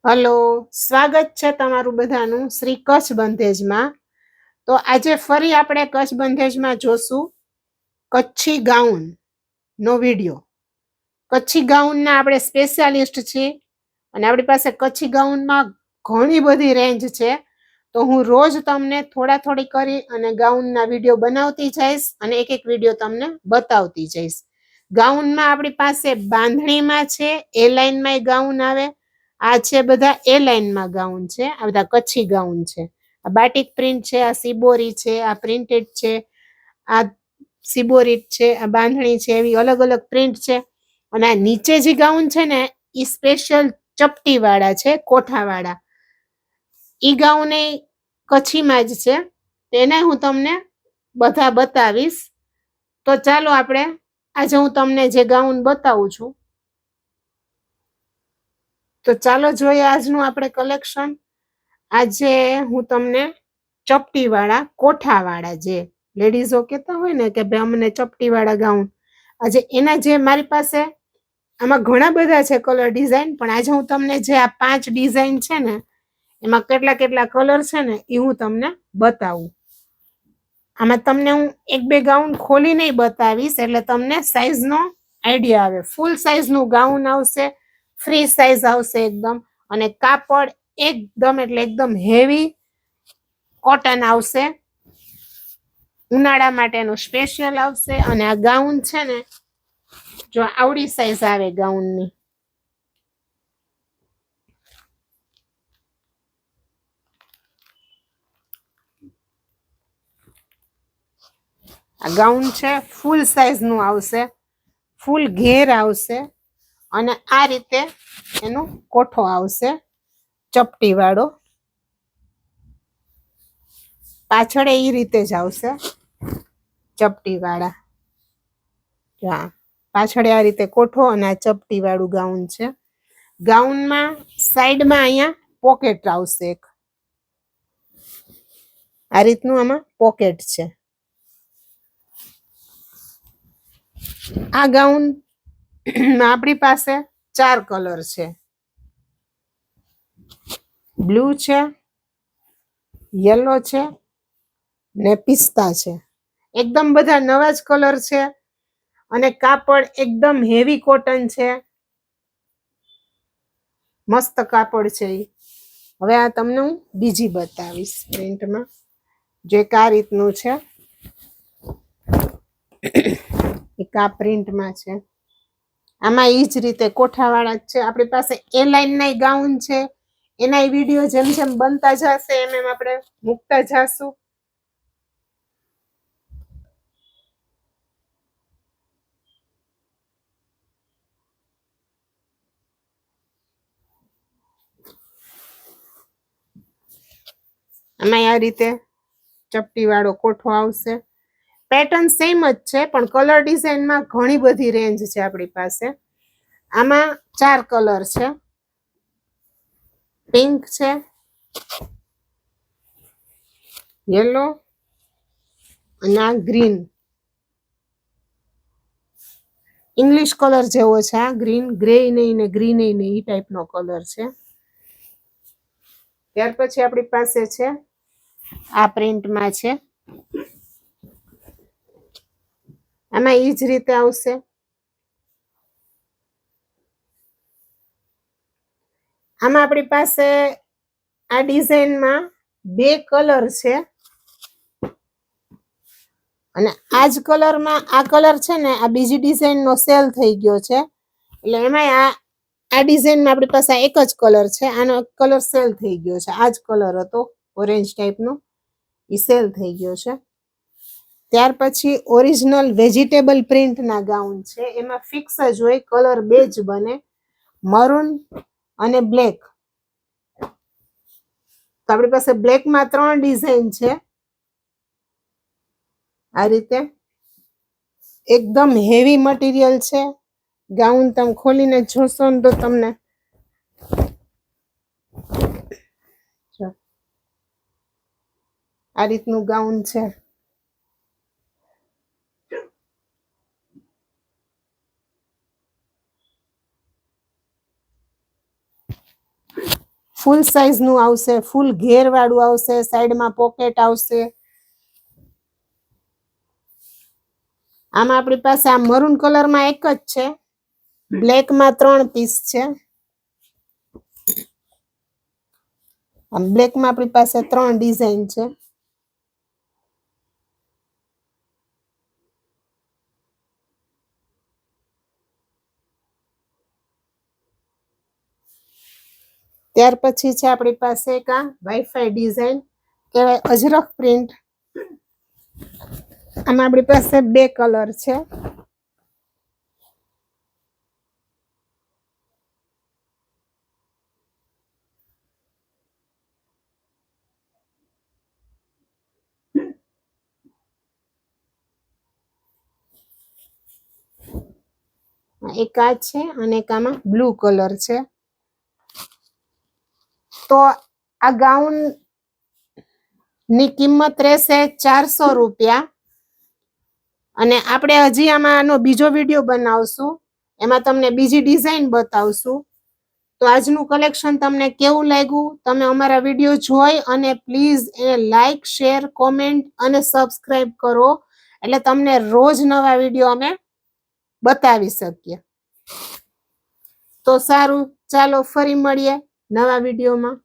Hello, સ્વાગત છે તમારું બધાનું શ્રી કચ્છ બંધેજમાં. તો આજે ફરી આપણે કચ્છ બંધેજમાં જોશું કચ્છી ગાઉન નો વિડીયો. કચ્છી ગાઉનના આપણે સ્પેશિયાલિસ્ટ છીએ અને આપણી પાસે કચ્છી ગાઉનમાં ઘણી બધી રેન્જ છે. તો હું રોજ તમને થોડી કરી અને ગાઉનના વિડીયો બનાવતી જઈશ અને એક એક વિડીયો તમને બતાવતી જઈશ. ગાઉનમાં આપણી પાસે બાંધણીમાં છે, એ લાઈનમાં ગાઉન આવે. આ છે બધા એ લાઈનમાં ગાઉન છે, આ બધા કચ્છી ગાઉન છે. આ બાટિક પ્રિન્ટ છે, આ સિબોરી છે, આ પ્રિન્ટેડ છે, આ સિબોરી છે, આ બાંધણી છે, એવી અલગ અલગ પ્રિન્ટ છે. અને આ નીચે જે ગાઉન છે ને એ સ્પેશિયલ ચપટી વાળા છે, કોઠા વાળા. ઈ ગાઉન એ કચ્છીમાં જ છે, તેને હું તમને બધા બતાવીશ. તો ચાલો આપણે આજે હું તમને જે ગાઉન બતાવું છું તો ચાલો જોઈએ આજનું આપણે કલેક્શન. આજે હું તમને ચપટી વાળા કોઠા વાળા, જે લેડીઝો કહેતા હોય ને કે ભાઈ અમને ચપટી વાળા ગાઉન, આજે એના જે મારી પાસે આમાં ઘણા બધા છે કલર ડિઝાઇન, પણ આજે હું તમને જે આ 5 ડિઝાઇન છે ને એમાં કેટલા કલર છે ને એ હું તમને બતાવું. આમાં તમને હું એક બે ગાઉન ખોલી નહીં બતાવીશ એટલે તમને સાઈઝનો આઈડિયા આવે. ફૂલ સાઈઝનું ગાઉન આવશે, ફ્રી સાઈઝ આવશે એકદમ, અને કાપડ એકદમ એટલે એકદમ હેવી કોટન આવશે. ઉનાળા માટેનું સ્પેશિયલ આવશે. અને આ ગાઉન છે ને જો આવડી સાઈઝ આવે ગાઉનની. આ ગાઉન છે ફૂલ સાઈઝનું આવશે, ફૂલ ઘેર આવશે અને આ રીતે એનો કોઠો આવશે ચપટી વાળો. પાછળ એ રીતે જ આવશે ચપટી વાળા. પાછળ આ રીતે કોઠો અને આ ચપટી વાળું ગાઉન છે. ગાઉનમાં સાઈડમાં અહીંયા પોકેટ આવશે એક, આ રીતનું આમાં પોકેટ છે. આ ગાઉન આપણી પાસે 4 કલર છે, બ્લુ છે, યલો છે ને પિસ્તા છે. એકદમ બધા નવા જ કલર છે અને કાપડ એકદમ હેવી કોટન છે, મસ્ત કાપડ છે. હવે આ તમને હું બીજી બતાવીશ પ્રિન્ટમાં, જે આ રીતનું છે. એક આ પ્રિન્ટમાં છે, આમાં ઈ જ રીતે કોઠાવાળા જ છે. આપણી પાસે એ લાઈનના ગાઉન છે, એના વિડીયો જેમ જેમ બનતા જશે એમ એમ આપણે મૂકતા જશું. આમાં આ રીતે ચપટી વાળો કોઠો આવશે. પેટર્ન સેમ જ છે પણ કલર ડિઝાઇનમાં ઘણી બધી રેન્જ છે આપણી પાસે. આમાં 4 કલર છે, પિંક છે, યલો અને આ ગ્રીન. ઇંગ્લિશ કલર જેવો છે આ ગ્રીન, ગ્રે નહીં ને ગ્રીન નહીં, એ ટાઈપનો કલર છે. ત્યાર પછી આપણી પાસે છે આ પ્રિન્ટમાં છે, આમાં ઈ જ રીતે આવશે. આમાં આપણી પાસે આ ડિઝાઇનમાં 2 કલર છે અને આ જ કલરમાં આ કલર છે ને આ બીજી ડિઝાઇનનો સેલ થઈ ગયો છે, એટલે એમાં આ ડિઝાઇનમાં આપણી પાસે એક જ કલર છે. આનો કલર સેલ થઈ ગયો છે. આ જ કલર હતો ઓરેન્જ ટાઈપનો, એ સેલ થઈ ગયો છે. ત્યાર પછી ઓરિજિનલ વેજીટેબલ પ્રિન્ટના ગાઉન છે, એમાં ફિક્સ જ હોય કલર 2 જ બને, મરૂન અને બ્લેક. તો આપણી પાસે બ્લેકમાં 3 ડિઝાઇન છે. આ રીતે એકદમ હેવી મટીરિયલ છે. ગાઉન તમે ખોલીને જોશો ને તો તમને આ રીતનું ગાઉન છે. ફૂલ સાઈઝ નું આવશે, ફૂલ ઘેર વાળું આવશે, સાઈડમાં પોકેટ આવશે. આમાં આપણી પાસે આ મરૂન કલરમાં એક જ છે, બ્લેકમાં 3 પીસ છે. આ બ્લેકમાં આપણી પાસે 3 ડિઝાઇન છે. ત્યાર પછી છે આપણી પાસે એક આ વાઈફાઈ ડિઝાઇન કહેવાય, અજરખ પ્રિન્ટ. આમાં આપણી પાસે 2 કલર છે. એક આ છે અને એક આમાં બ્લુ કલર છે. તો આ ગાઉન ની કિંમત રહેશે 400 રૂપિયા. અને આપણે હજી આમાં આનો બીજો વિડીયો બનાવશું, એમાં તમને બીજી ડિઝાઇન બતાવશું. તો આજનું કલેક્શન તમને કેવું લાગ્યું, તમે અમારા વિડીયો જોઈ અને પ્લીઝ એને લાઈક, શેર, કોમેન્ટ અને સબસ્ક્રાઇબ કરો, એટલે તમને રોજ નવા વિડીયો અમે બતાવી શકીએ. તો સારું, ચાલો ફરી મળીએ નવા વિડીયોમાં.